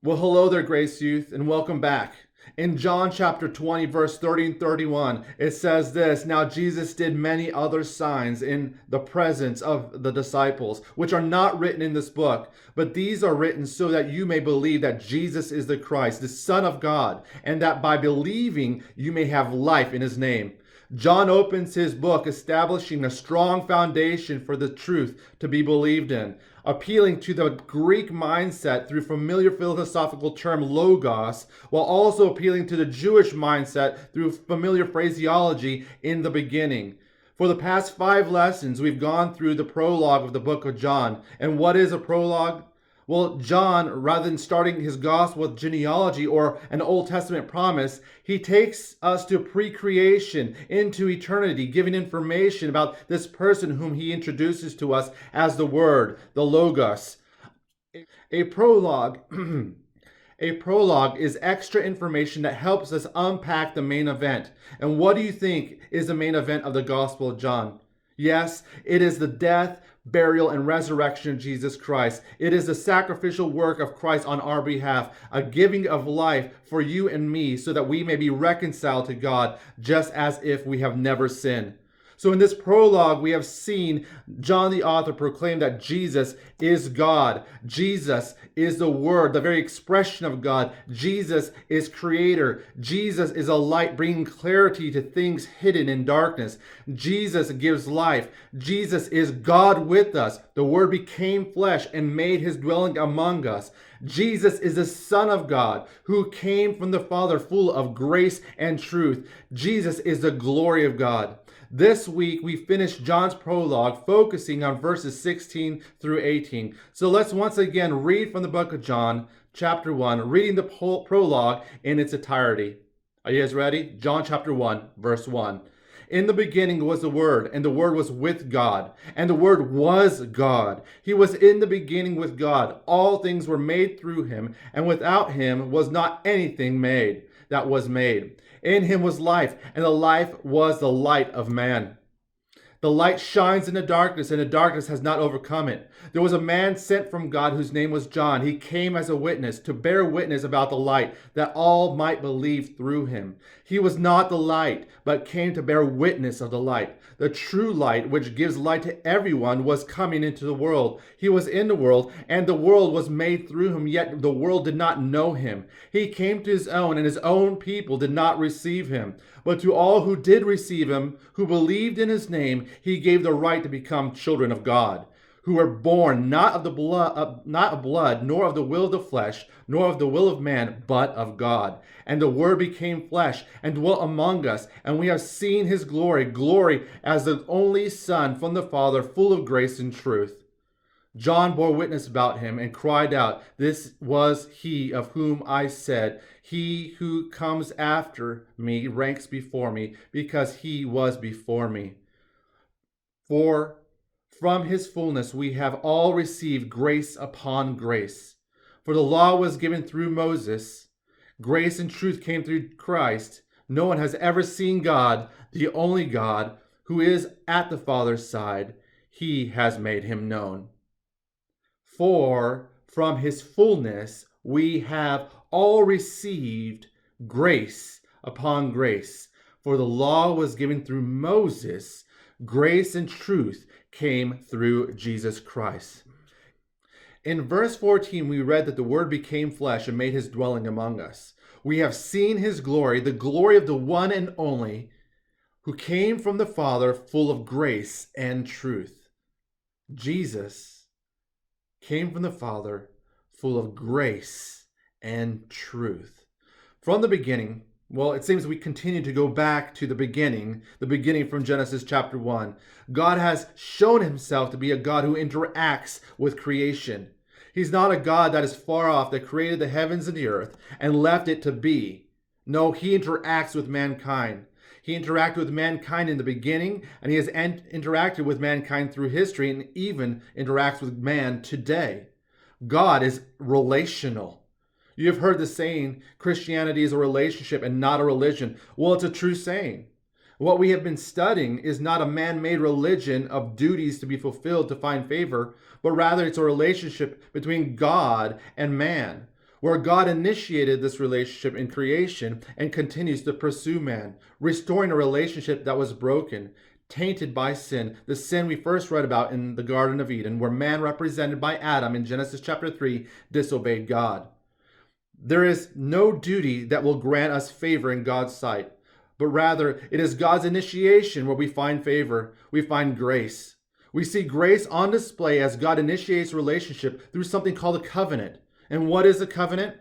Well, hello there, Grace Youth, and welcome back. In John chapter 20, verse 30 and 31, it says this: Now Jesus did many other signs in the presence of the disciples, which are not written in this book, but these are written so that you may believe that Jesus is the Christ, the Son of God, and that by believing you may have life in his name. John opens his book establishing a strong foundation for the truth to be believed in, appealing to the Greek mindset through familiar philosophical term logos, while also appealing to the Jewish mindset through familiar phraseology in the beginning. For the past 5 lessons, we've gone through the prologue of the book of John. And what is a prologue? Well, John, rather than starting his gospel with genealogy or an Old Testament promise, he takes us to pre-creation, into eternity, giving information about this person whom he introduces to us as the Word, the Logos. A prologue is extra information that helps us unpack the main event. And what do you think is the main event of the Gospel of John? Yes, it is the death, burial, and resurrection of Jesus Christ. It is the sacrificial work of Christ on our behalf, a giving of life for you and me so that we may be reconciled to God just as if we have never sinned. So in this prologue, we have seen John the author proclaim that Jesus is God. Jesus is the Word, the very expression of God. Jesus is Creator. Jesus is a light bringing clarity to things hidden in darkness. Jesus gives life. Jesus is God with us. The Word became flesh and made his dwelling among us. Jesus is the Son of God who came from the Father full of grace and truth. Jesus is the glory of God. This week, we finished John's prologue, focusing on verses 16 through 18. So let's once again read from the book of John, chapter 1, reading the prologue in its entirety. Are you guys ready? John chapter 1, verse 1. In the beginning was the Word, and the Word was with God, and the Word was God. He was in the beginning with God. All things were made through him, and without him was not anything made that was made. In him was life, and the life was the light of man. The light shines in the darkness, and the darkness has not overcome it. There was a man sent from God whose name was John. He came as a witness, to bear witness about the light, that all might believe through him. He was not the light, but came to bear witness of the light. The true light, which gives light to everyone, was coming into the world. He was in the world, and the world was made through him, yet the world did not know him. He came to his own, and his own people did not receive him. But to all who did receive him, who believed in his name, he gave the right to become children of God, who were born not of blood, nor of the will of the flesh, nor of the will of man, but of God. And the Word became flesh and dwelt among us, and we have seen his glory as the only Son from the Father, full of grace and truth. John bore witness about him and cried out, "This was he of whom I said, he who comes after me ranks before me, because he was before me." For from his fullness we have all received grace upon grace. For the law was given through Moses. Grace and truth came through Christ. No one has ever seen God, the only God, who is at the Father's side. He has made him known. For from his fullness we have all received grace upon grace. For the law was given through Moses. Grace and truth came through Jesus Christ. In verse 14, we read that the Word became flesh and made his dwelling among us. We have seen his glory, the glory of the one and only, who came from the Father, full of grace and truth. Jesus came from the Father, full of grace and truth. From the beginning, well, it seems we continue to go back to the beginning from Genesis chapter 1. God has shown himself to be a God who interacts with creation. He's not a God that is far off, that created the heavens and the earth and left it to be. No, he interacts with mankind. He interacted with mankind in the beginning, and he has interacted with mankind through history and even interacts with man today. God is relational. You have heard the saying, Christianity is a relationship and not a religion. Well, it's a true saying. What we have been studying is not a man-made religion of duties to be fulfilled to find favor, but rather it's a relationship between God and man, where God initiated this relationship in creation and continues to pursue man, restoring a relationship that was broken, tainted by sin, the sin we first read about in the Garden of Eden, where man, represented by Adam in Genesis chapter 3, disobeyed God. There is no duty that will grant us favor in God's sight, but rather it is God's initiation where we find favor, we find grace. We see grace on display as God initiates relationship through something called a covenant. And what is a covenant?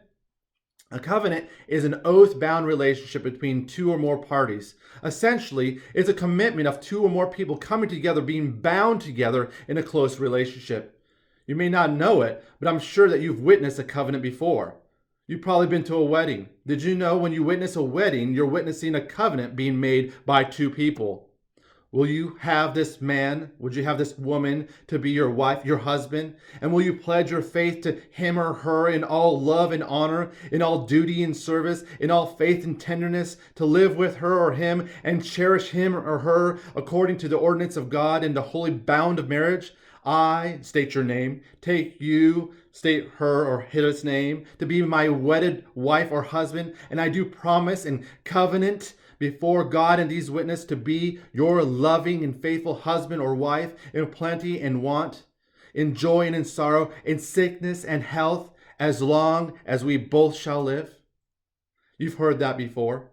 A covenant is an oath-bound relationship between two or more parties. Essentially, it's a commitment of two or more people coming together, being bound together in a close relationship. You may not know it, but I'm sure that you've witnessed a covenant before. You've probably been to a wedding. Did you know when you witness a wedding, you're witnessing a covenant being made by two people? Will you have this man, would you have this woman to be your wife, your husband? And will you pledge your faith to him or her in all love and honor, in all duty and service, in all faith and tenderness, to live with her or him and cherish him or her according to the ordinance of God in the holy bound of marriage? I, state your name, take you, state her or his name, to be my wedded wife or husband, and I do promise and covenant before God and these witnesses to be your loving and faithful husband or wife in plenty and want, in joy and in sorrow, in sickness and health, as long as we both shall live. You've heard that before.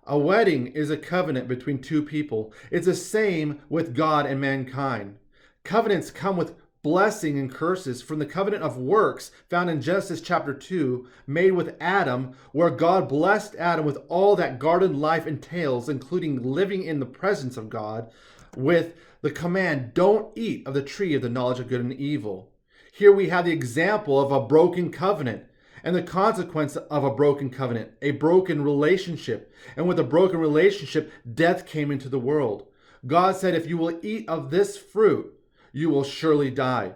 A wedding is a covenant between two people. It's the same with God and mankind. Covenants come with blessing and curses from the covenant of works found in Genesis chapter 2, made with Adam, where God blessed Adam with all that garden life entails, including living in the presence of God, with the command, don't eat of the tree of the knowledge of good and evil. Here we have the example of a broken covenant and the consequence of a broken covenant, a broken relationship. And with a broken relationship, death came into the world. God said, if you will eat of this fruit, you will surely die.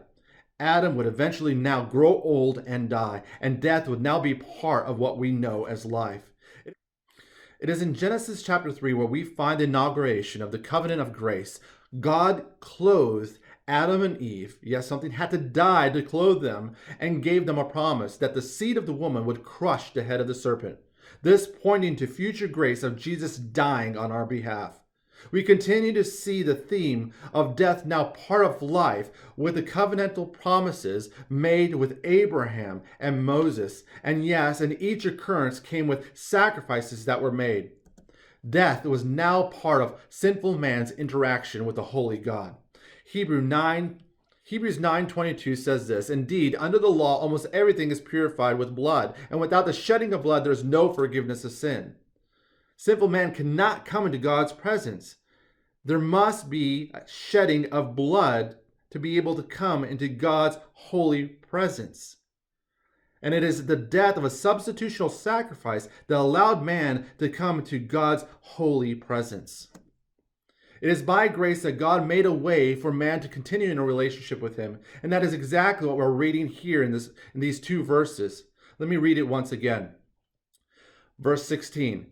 Adam would eventually now grow old and die, and death would now be part of what we know as life. It is in Genesis chapter 3 where we find the inauguration of the covenant of grace. God clothed Adam and Eve, yes, something had to die to clothe them, and gave them a promise that the seed of the woman would crush the head of the serpent. This pointing to future grace of Jesus dying on our behalf. We continue to see the theme of death now part of life with the covenantal promises made with Abraham and Moses. And yes, and each occurrence came with sacrifices that were made. Death was now part of sinful man's interaction with the holy God. Hebrews 9:22 says this, indeed, under the law, almost everything is purified with blood, and without the shedding of blood, there is no forgiveness of sin. Sinful man cannot come into God's presence. There must be a shedding of blood to be able to come into God's holy presence. And it is the death of a substitutional sacrifice that allowed man to come to God's holy presence. It is by grace that God made a way for man to continue in a relationship with him. And that is exactly what we're reading here in these two verses. Let me read it once again. Verse 16.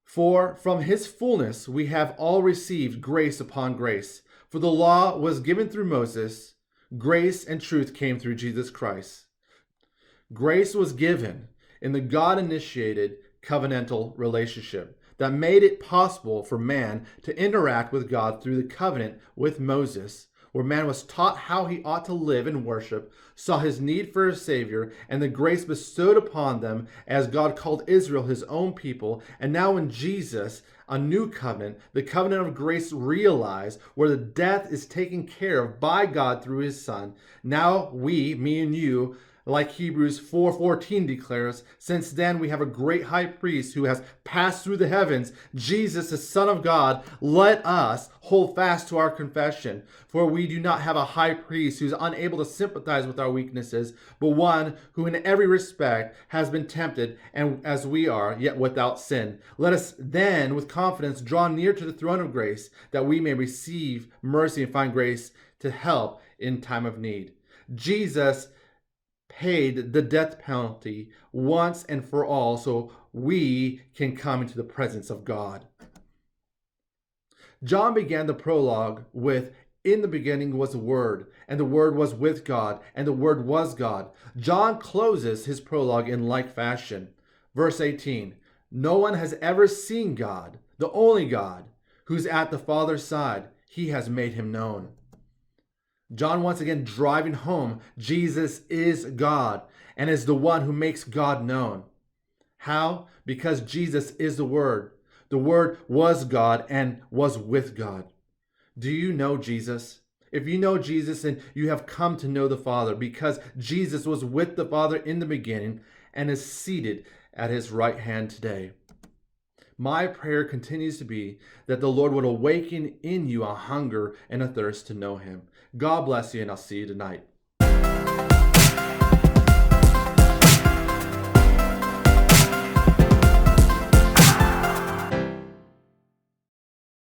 For from his fullness we have all received grace upon grace. For the law was given through Moses, grace and truth came through Jesus Christ. Grace was given in the God-initiated covenantal relationship that made it possible for man to interact with God through the covenant with Moses, where man was taught how he ought to live and worship, saw his need for a Savior, and the grace bestowed upon them as God called Israel his own people. And now in Jesus, a new covenant, the covenant of grace realized, where the death is taken care of by God through his Son. Now we, me and you, like Hebrews 4:14 declares, since then we have a great high priest who has passed through the heavens, Jesus, the Son of God. Let us hold fast to our confession, for we do not have a high priest who is unable to sympathize with our weaknesses, but one who in every respect has been tempted and as we are, yet without sin. Let us then with confidence draw near to the throne of grace, that we may receive mercy and find grace to help in time of need. Jesus paid the death penalty once and for all so we can come into the presence of God. John began the prologue with, In the beginning was the Word, and the Word was with God, and the Word was God. John closes his prologue in like fashion. Verse 18, no one has ever seen God, the only God, who's at the Father's side. He has made him known. John once again driving home Jesus is God and is the one who makes God known. How? Because Jesus is the Word. The Word was God and was with God. Do you know Jesus? If you know Jesus, then you have come to know the Father, because Jesus was with the Father in the beginning and is seated at his right hand today. My prayer continues to be that the Lord would awaken in you a hunger and a thirst to know him. God bless you, and I'll see you tonight.